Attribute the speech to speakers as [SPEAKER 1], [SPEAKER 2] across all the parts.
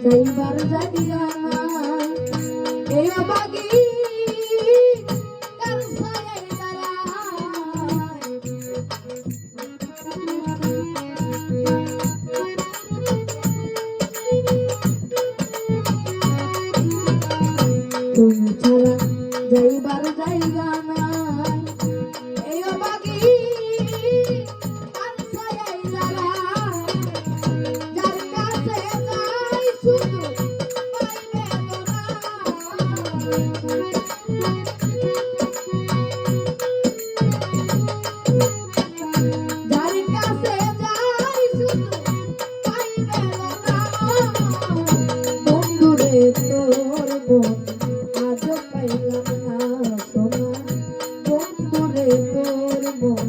[SPEAKER 1] যাইবার জায়গা নাই এই অবাগি কার ছায়ায় দাঁড়ায় তুমি ছাড়া যাইবার জায়গা নাই এই অবাগি কার ছায়ায় দাঁড়ায় যার কাছে যাই শুধু পাইবে যার কাছে যাই শুধু পাইবে বন্ধুরে তোর বোন আজ পাইলাম না সোনা বন্ধুরে তোর বোন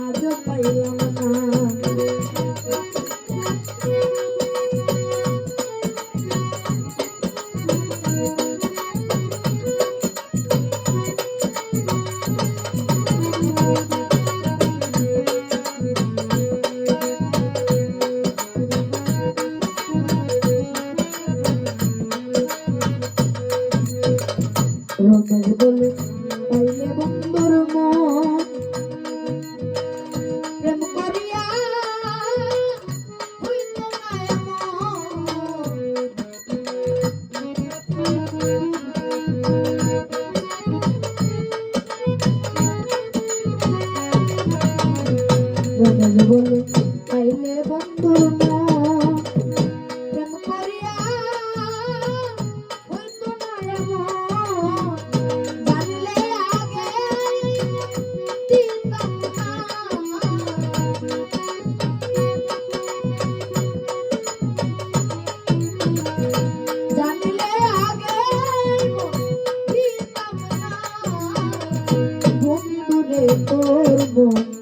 [SPEAKER 1] আজ পাইলাম না রমেশ বলে পাইলে বন্ধুর মন প্রেম করিয়া হইত না এমন রমেশ বলে পাইলে বন্ধুর মন প্রেম করিয়া হইত না এমন বন্ধুরে তোর বোন